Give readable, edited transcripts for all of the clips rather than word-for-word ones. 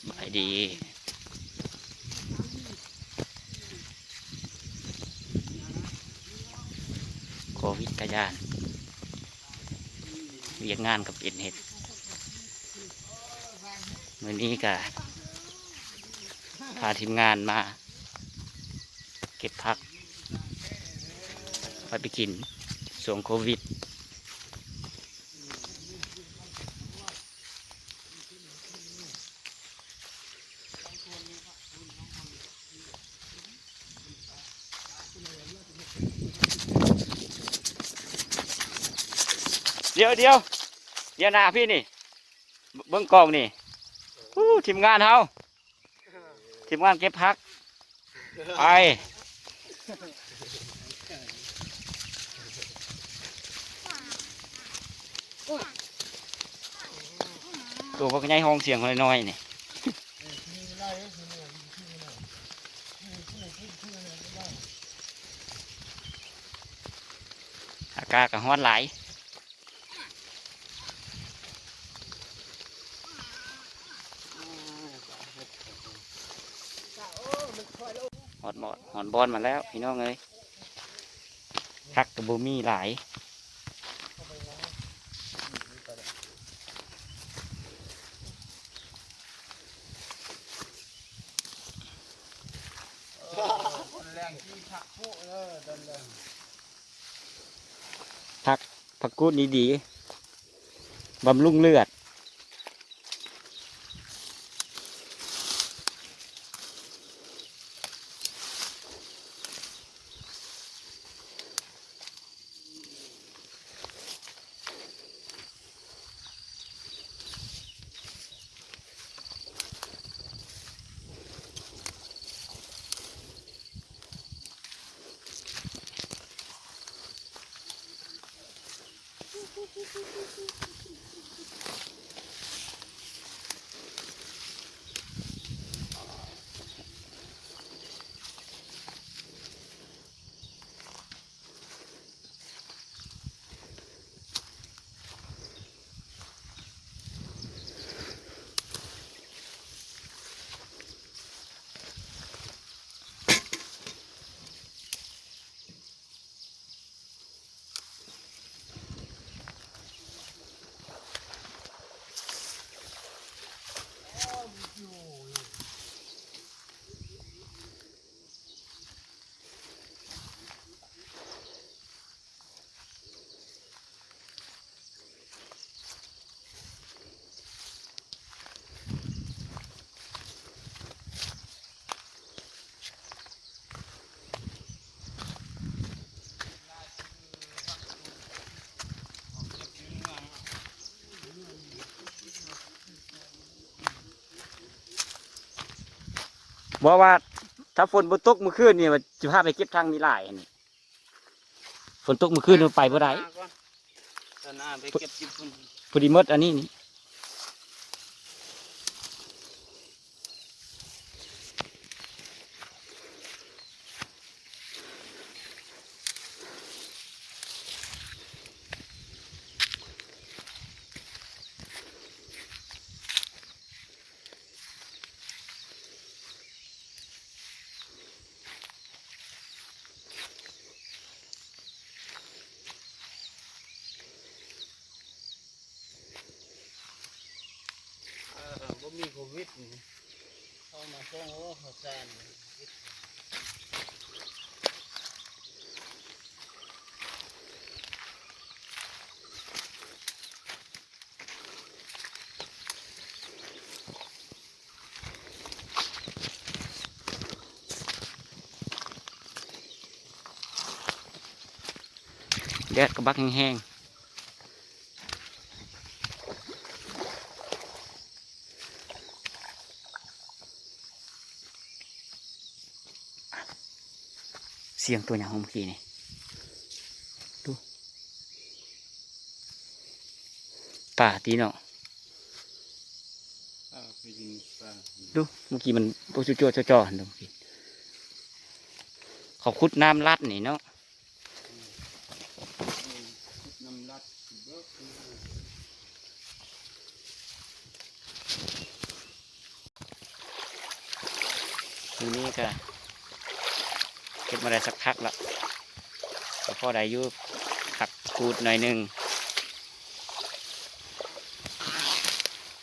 ไปดีโควิดกระยานเวียกงานกับเป็นเห็ดมื้อนี้ก็พาทีมงานมาเก็บผักไปกินช่วงโควิดเดี๋ยวนาพี่นี่เบื้องกองนี่ทีมงานเฮาทีมงานเก็บผักไปตัวพวกนี้ห้องเสียงน้อยๆนี่อากาศก็ร้อนหลายหอนบอลมาแล้วพี่น้องเอ้ยผักกับบูมี่หลายผักกูดดีบำรุงเลือดบอกว่าถ้าฝนบนตกเมื่อคืนนี่มันจะพาไปเก็บทางมีหลายอันนี้ฝนตกเมื่อคืนมันไปบ่ได้พอดีมดอันนี้นี่บ่มีโควิดเข้ามาส่งโอ้เขาแซนแดดก็บักแห้งเสียงตัวอย่างเมื่อกี้นี่ดูป่าตีเนาะดูเมื่อกี้มันโปจุจ่อจ่อๆดูเขาขุดน้ำลัดนี่เนาะ ทีนี้ก็เก็บมาได้สักพักแล้วก็พอได้อยู่ผักกูดหน่อยหนึง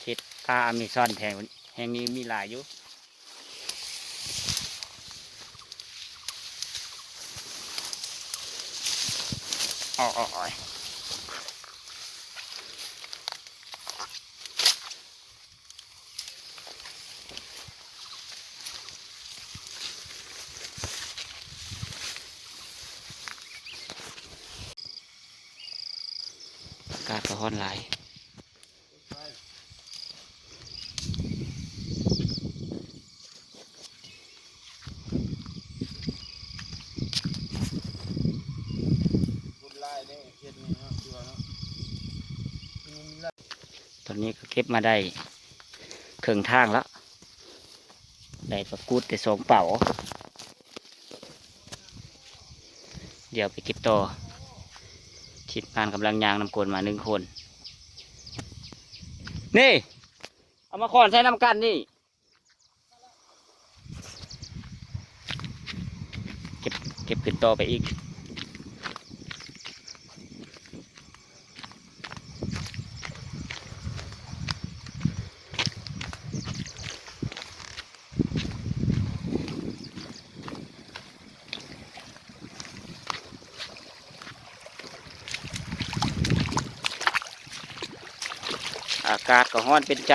คิดปลาอเมซอนแห่งนี้มีหลายอยู่อ๋ออากาศก็ร้อนหลาย บุญไล่ได้เฮ็ดนี่เนาะตัวเนาะ ตอนนี้ก็เก็บมาได้ครึ่งทางแล้วได้ปลากูดแต่2 เป๋าเดี๋ยวไปเก็บต่อทีมงานกำลังยางนำกลมา1 คนนี่เอามาขอนใช้น้ำกันนี่เก็บขึ้นต่อไปอีกอากาศก็ร้อนเป็นใจ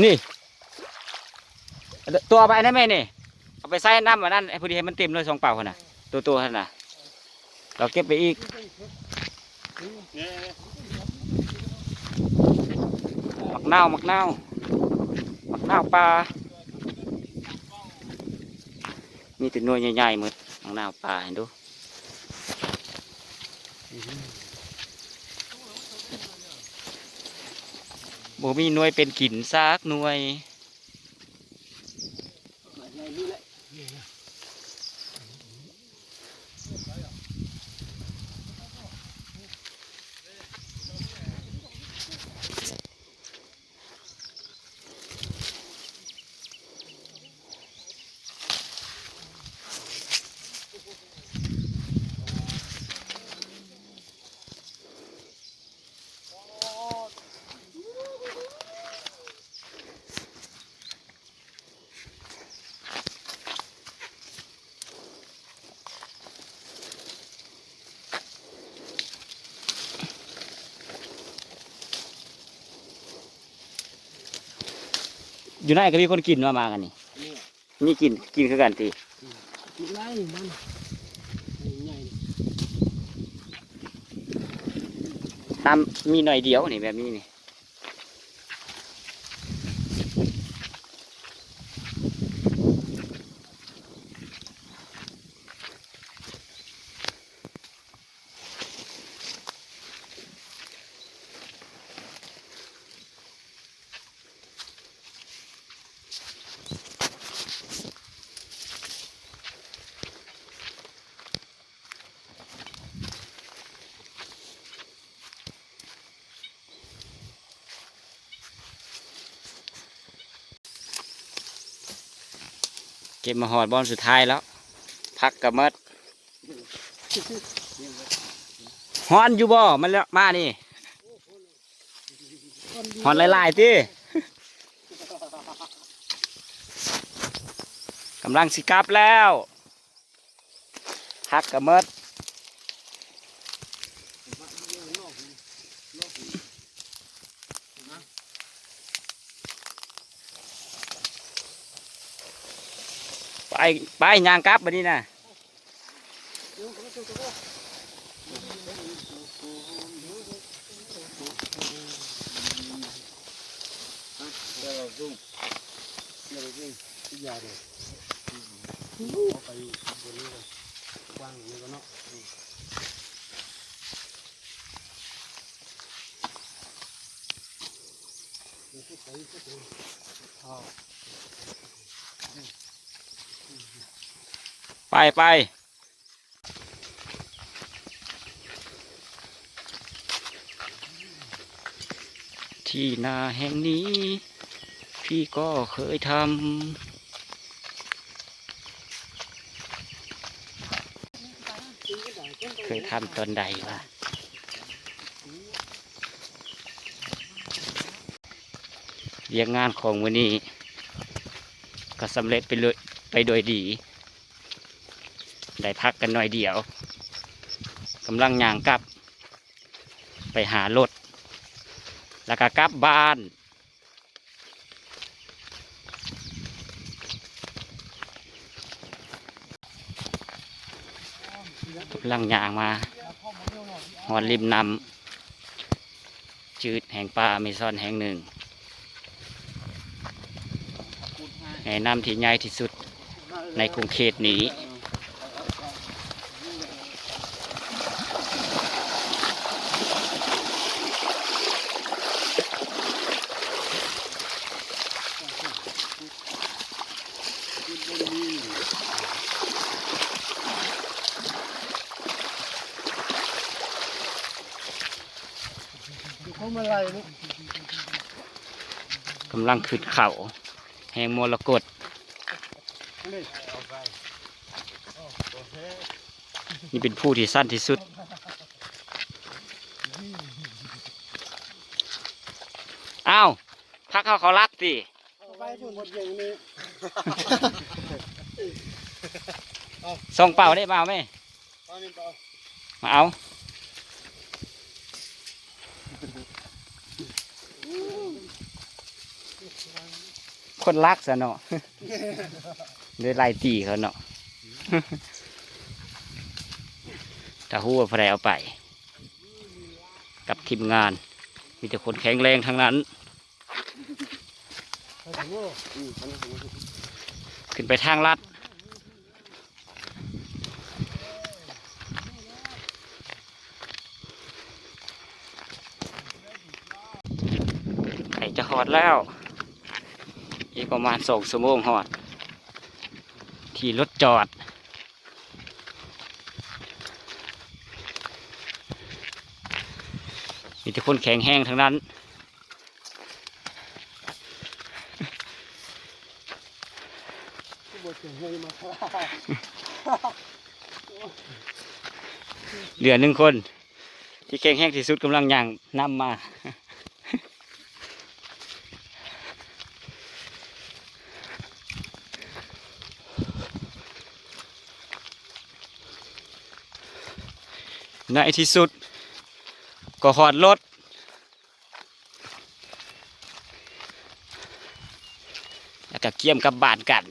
นี่ตัวไปนะแม่นี่เอาไปใส่น้ำอันนั้นไอ้พอดีให้มันเต็มเลย2 เป๋าคนน่ะตัวขนาดเราเก็บไปอีกมักนาวปลามีแต่หน่วยใหญ่ๆหมดมักนาวปลาเห็นดูบ่มีหน่วยเป็นกินซากหน่วยอยู่ไหนก็มีคนกินมากันนี่มีกินคือกันที กินไล่มันใหญ่ ตามมีหน่อยเดียวนี่แบบนี้นี่เก็บมาหอดบอลสุดท้ายแล้วพักกับมดฮอนอยู่บ่มันแล้วมานี่ฮอนหลายๆที่กำลังสิกลับแล้วพักกับมดไปยางกลับมานี่นะที่ยาเลยไปบนนี้เลยกว้างนี่ก็เนาะไป ที่นาแห่งนี้ พี่ก็เคยทำตอนใดวะเรียกงานของวันนี้ก็สำเร็จไปโดยดี ได้พักกันหน่อยเดียวกำลังย่างกลับ ไปหารถแล้วก็กลับบ้านกำลังย่างมาหอนริมน้ำจืดแห่งป่าอเมซอนแห่งหนึ่งแห่งน้ำที่ใหญ่ที่สุดในกรุงเทพนี้กำลังขึ้นเขาแห่งมรกตนี่เป็นผู้ที่สั้นที่สุดอ้าวพักเขารักสิส่งเป่าได้เปล่าไหมมาเอาคนรักซะเนาะเลยไล่ตีเขาเนาะถ้าหัวพระเอาไปกับทีมงานมีแต่คนแข็งแรงทั้งนั้นขึ้นไปทางลัดไก่จะหอดแล้วอีกประมาณ2 ชั่วโมงหอดที่รถจอดมีแต่คนแข็งแห้งทั้งนั้นเหลือ1 คนที่แข็งแห้งที่สุดกำลังย่างนำมาในที่สุดก็หอดรถแล้วก็เกี่ยมกับบานกัน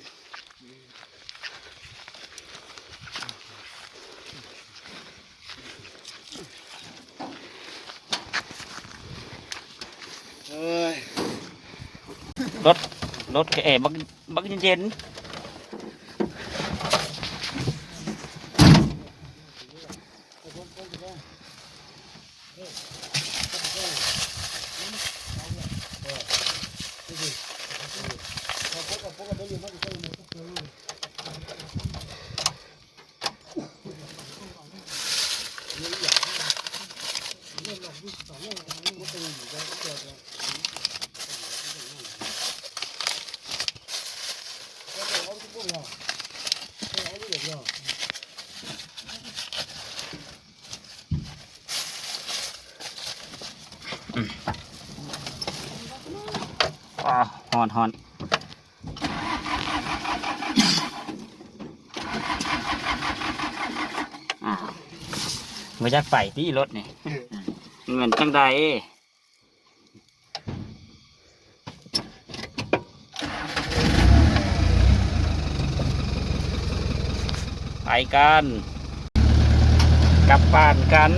รถบักเย็นฮอนมาจากไปที่รถนี่เหมือนจังใดไปกันกลับบ้านกัน